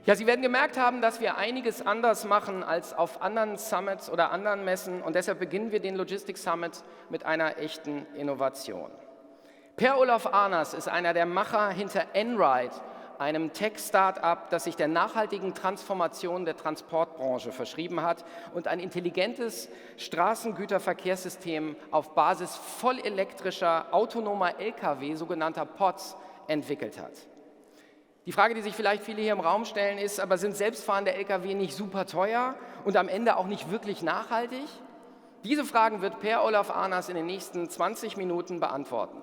Ja, Sie werden gemerkt haben, dass wir einiges anders machen als auf anderen Summits oder anderen Messen und deshalb beginnen wir den Logistics Summit mit einer echten Innovation. Olof Arnäs ist einer der Macher hinter Einride, einem Tech-Start-up, das sich der nachhaltigen Transformation der Transportbranche verschrieben hat und ein intelligentes Straßengüterverkehrssystem auf Basis vollelektrischer, autonomer Lkw, sogenannter Pods, entwickelt hat. Die Frage, die sich vielleicht viele hier im Raum stellen, ist, aber sind selbstfahrende Lkw nicht super teuer und am Ende auch nicht wirklich nachhaltig? Diese Fragen wird Olof Arnäs in den nächsten 20 Minuten beantworten.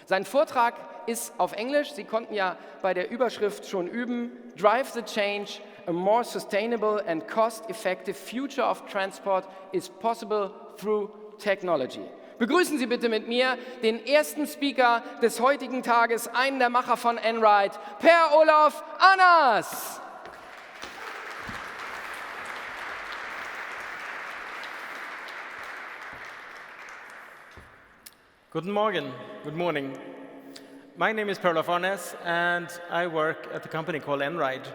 Sein Vortrag ist auf Englisch, Sie konnten ja bei der Überschrift schon üben, Drive the Change, a more sustainable and cost-effective future of transport is possible through technology. Begrüßen Sie bitte mit mir den ersten Speaker des heutigen Tages, einen der Macher von Einride, Olof Arnäs. Guten Morgen, good morning. My name is Olof Arnäs and I work at a company called Einride.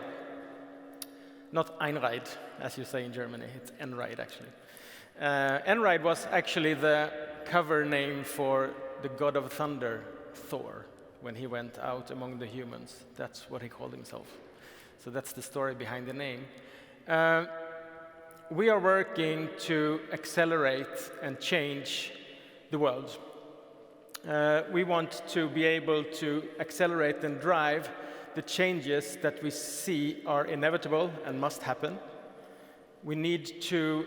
Not Einride, as you say in Germany, it's Einride actually. Einride was actually the cover name for the god of thunder, Thor, when he went out among the humans. That's what he called himself. So that's the story behind the name. We are working to accelerate and change the world. We want to be able to accelerate and drive the changes that we see are inevitable and must happen. We need to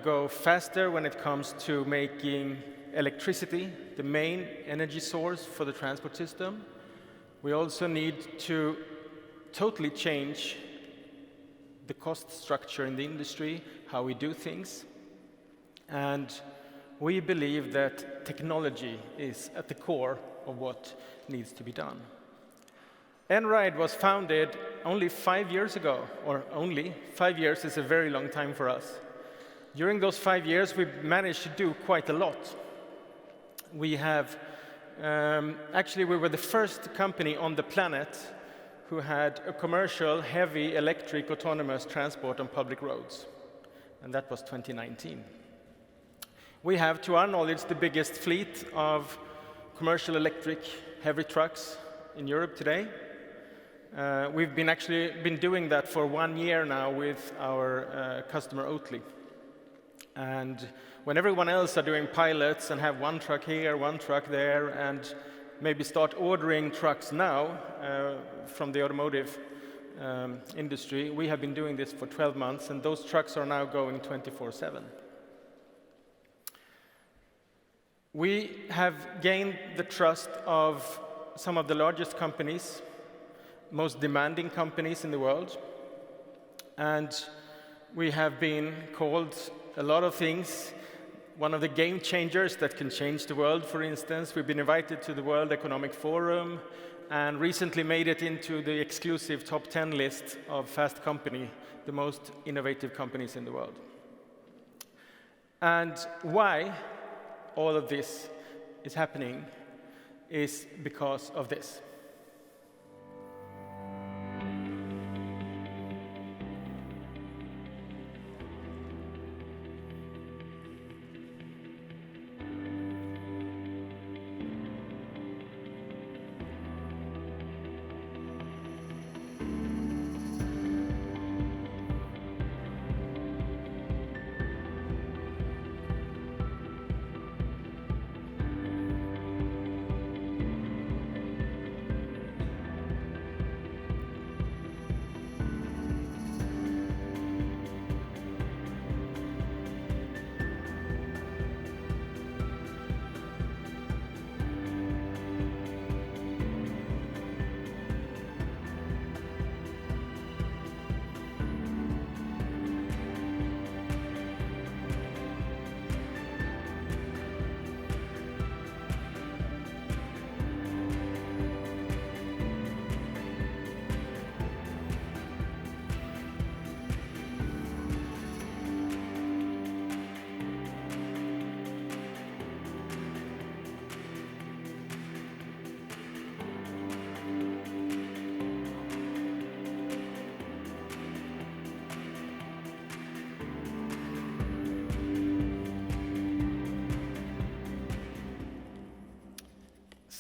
go faster when it comes to making electricity the main energy source for the transport system. We also need to totally change the cost structure in the industry, how we do things. And we believe that technology is at the core of what needs to be done. Einride was founded only 5 years ago, or only 5 years is a very long time for us. During those 5 years, we've managed to do quite a lot. We have, actually we were the first company on the planet who had a commercial, heavy, electric, autonomous transport on public roads, and that was 2019. We have, to our knowledge, the biggest fleet of commercial electric heavy trucks in Europe today. We've been doing that for 1 year now with our customer Oatly. And when everyone else are doing pilots and have one truck here, one truck there, and maybe start ordering trucks now from the automotive industry, we have been doing this for 12 months, and those trucks are now going 24/7. We have gained the trust of some of the largest companies, most demanding companies in the world, and we have been called a lot of things. One of the game changers that can change the world, for instance. We've been invited to the World Economic Forum and recently made it into the exclusive top 10 list of Fast Company, the most innovative companies in the world. And why all of this is happening is because of this.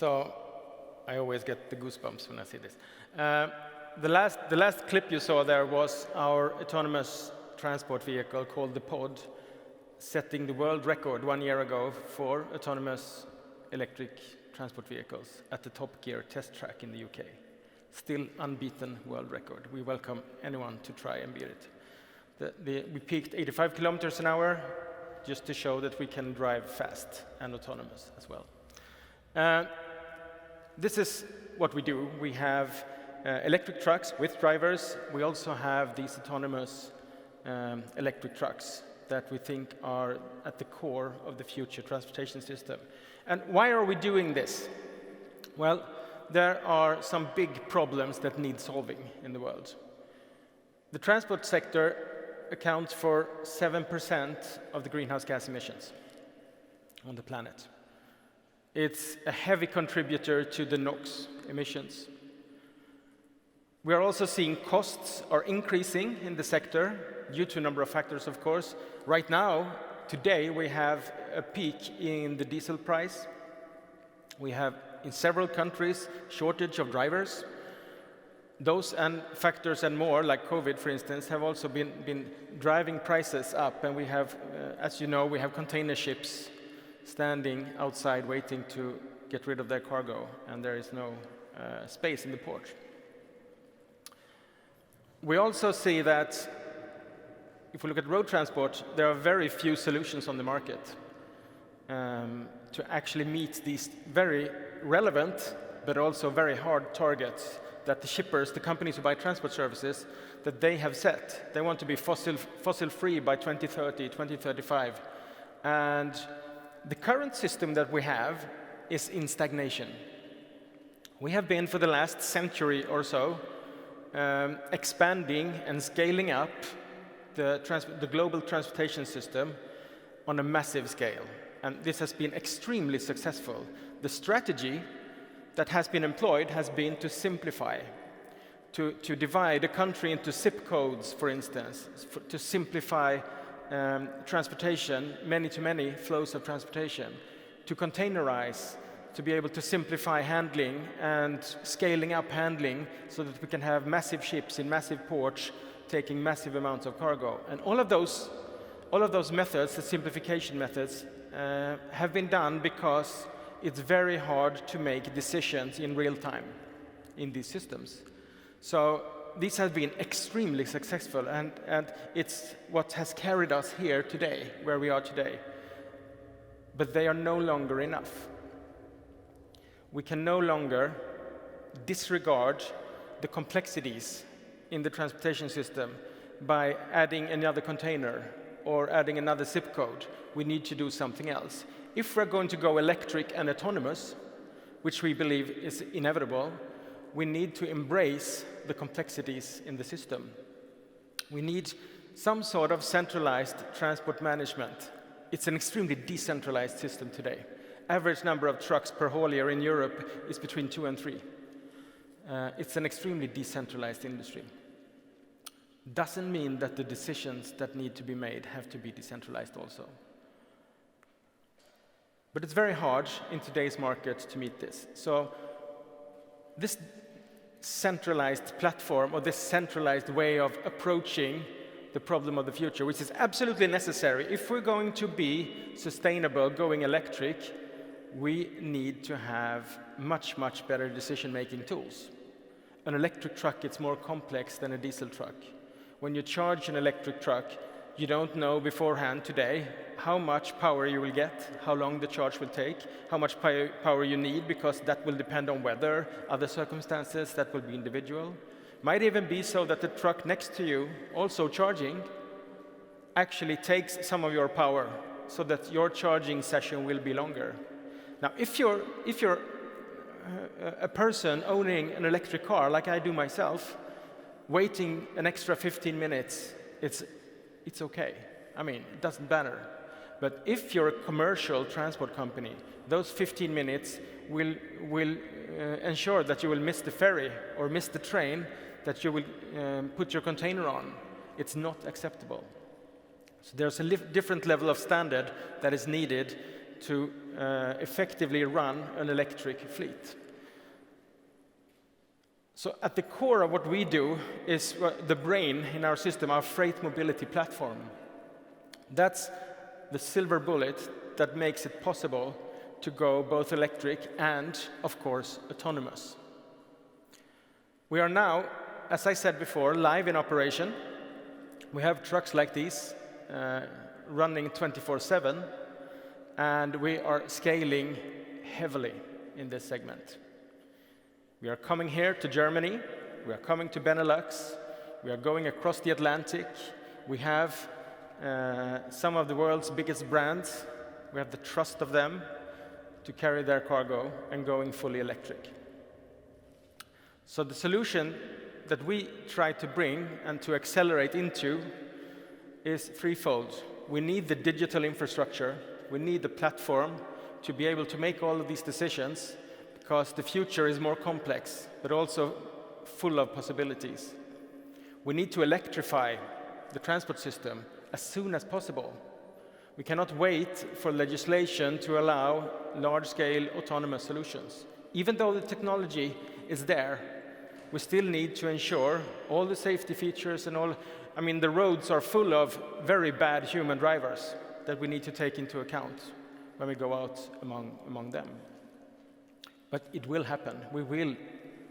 So I always get the goosebumps when I see this. The last clip you saw there was our autonomous transport vehicle called the Pod, setting the world record 1 year ago for autonomous electric transport vehicles at the Top Gear test track in the UK. Still unbeaten world record. We welcome anyone to try and beat it. We peaked 85 kilometers an hour, just to show that we can drive fast and autonomous as well. This is what we do. We have electric trucks with drivers. We also have these autonomous electric trucks that we think are at the core of the future transportation system. And why are we doing this? Well, there are some big problems that need solving in the world. The transport sector accounts for 7% of the greenhouse gas emissions on the planet. It's a heavy contributor to the NOx emissions. We are also seeing costs are increasing in the sector due to a number of factors, of course. Right now, today, we have a peak in the diesel price. We have, in several countries, shortage of drivers. Those and factors and more, like COVID, for instance, have also been driving prices up. And we have, as you know, we have container ships standing outside waiting to get rid of their cargo, and there is no space in the port. We also see that if we look at road transport, there are very few solutions on the market to actually meet these very relevant but also very hard targets that the shippers, the companies who buy transport services, that they have set. They want to be fossil-free by 2030, 2035. And the current system that we have is in stagnation. We have been, for the last century or so, expanding and scaling up the global transportation system on a massive scale. And this has been extremely successful. The strategy that has been employed has been to simplify, to divide a country into zip codes, for instance, to simplify transportation, many-to-many flows of transportation, to containerize, to be able to simplify handling and scaling up handling so that we can have massive ships in massive ports taking massive amounts of cargo. And all of those methods, the simplification methods, have been done because it's very hard to make decisions in real time in these systems. So these have been extremely successful, and it's what has carried us here today, where we are today. But they are no longer enough. We can no longer disregard the complexities in the transportation system by adding another container or adding another zip code. We need to do something else. If we're going to go electric and autonomous, which we believe is inevitable, we need to embrace the complexities in the system. We need some sort of centralized transport management. It's an extremely decentralized system today. Average number of trucks per haulier in Europe is between 2 and 3. It's an extremely decentralized industry. Doesn't mean that the decisions that need to be made have to be decentralized also. But it's very hard in today's market to meet this. So this centralized platform, or this centralized way of approaching the problem of the future, which is absolutely necessary. If we're going to be sustainable, going electric, we need to have much, much better decision-making tools. An electric truck is more complex than a diesel truck. When you charge an electric truck, you don't know beforehand today how much power you will get, how long the charge will take, how much power you need, because that will depend on weather, other circumstances that will be individual. Might even be so that the truck next to you, also charging, actually takes some of your power so that your charging session will be longer. Now, if you're a person owning an electric car, like I do myself, waiting an extra 15 minutes, it's okay. I mean, it doesn't matter. But if you're a commercial transport company, those 15 minutes will ensure that you will miss the ferry or miss the train that you will put your container on. It's not acceptable. So there's a different level of standard that is needed to effectively run an electric fleet. So at the core of what we do is the brain in our system, our freight mobility platform. That's the silver bullet that makes it possible to go both electric and, of course, autonomous. We are now, as I said before, live in operation. We have trucks like these running 24/7, and we are scaling heavily in this segment. We are coming here to Germany, we are coming to Benelux, we are going across the Atlantic. We have some of the world's biggest brands. We have the trust of them to carry their cargo and going fully electric. So the solution that we try to bring and to accelerate into is threefold. We need the digital infrastructure, we need the platform to be able to make all of these decisions, because the future is more complex, but also full of possibilities. We need to electrify the transport system as soon as possible. We cannot wait for legislation to allow large-scale autonomous solutions. Even though the technology is there, we still need to ensure all the safety features and all. I mean, the roads are full of very bad human drivers that we need to take into account when we go out among them. But it will happen. We will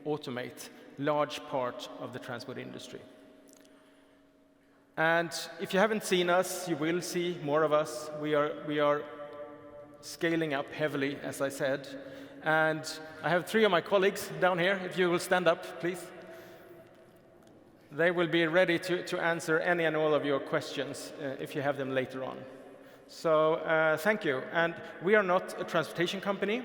automate large part of the transport industry. And if you haven't seen us, you will see more of us. We are scaling up heavily, as I said. And I have 3 of my colleagues down here. If you will stand up, please. They will be ready to answer any and all of your questions if you have them later on. So thank you. And we are not a transportation company.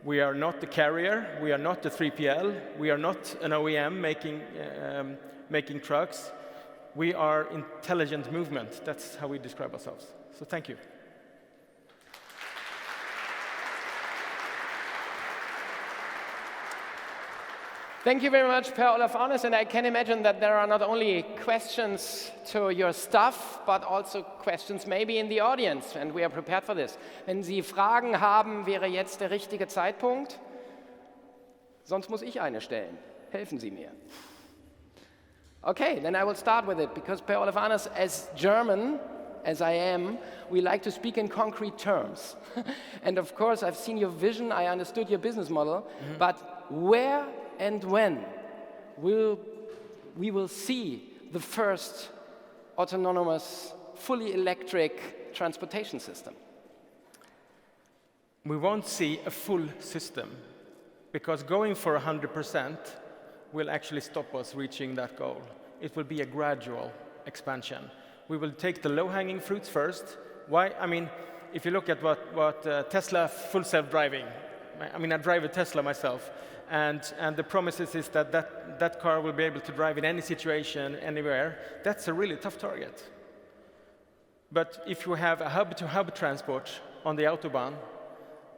We are not the carrier. We are not the 3PL. We are not an OEM making trucks. We are intelligent movement. That's how we describe ourselves. So thank you. Thank you very much, Per Olof Arnäs, and I can imagine that there are not only questions to your stuff, but also questions maybe in the audience, and we are prepared for this. Wenn Sie Fragen haben, wäre jetzt der richtige Zeitpunkt. Sonst muss ich eine stellen. Helfen Sie mir. Okay, then I will start with it, because Per Olof Arnäs, as German, as I am, we like to speak in concrete terms. And of course, I've seen your vision, I understood your business model, but where and when we will see the first autonomous, fully electric transportation system? We won't see a full system, because going for 100% will actually stop us reaching that goal. It will be a gradual expansion. We will take the low-hanging fruits first. Why? I mean, if you look at what Tesla full self-driving, I mean, I drive a Tesla myself, and the promises is that car will be able to drive in any situation, anywhere. That's a really tough target. But if you have a hub-to-hub transport on the Autobahn,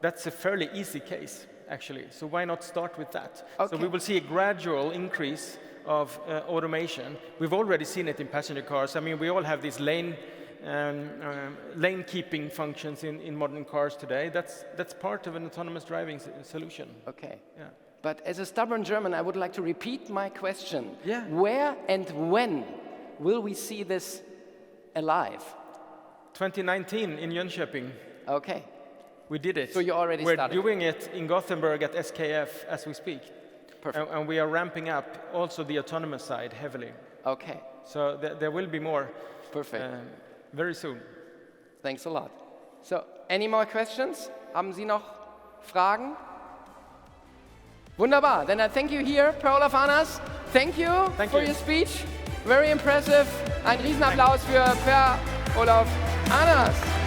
that's a fairly easy case, actually. So why not start with that? Okay. So we will see a gradual increase of automation. We've already seen it in passenger cars. I mean, we all have these lane keeping functions in modern cars today. That's part of an autonomous driving solution. Okay. Yeah. But as a stubborn German, I would like to repeat my question. Yeah. Where and when will we see this alive? 2019 in Jönköping. Okay. We did it. So you already started. We're doing it in Gothenburg at SKF as we speak. Perfect. And we are ramping up also the autonomous side heavily. Okay. So there will be more. Perfect. Very soon. Thanks a lot. So, any more questions? Haben Sie noch Fragen? Wunderbar. Then I thank you here, Per Olof Arnäs. Thank you for your speech. Very impressive. Ein Riesenapplaus für Per Olof Arnäs.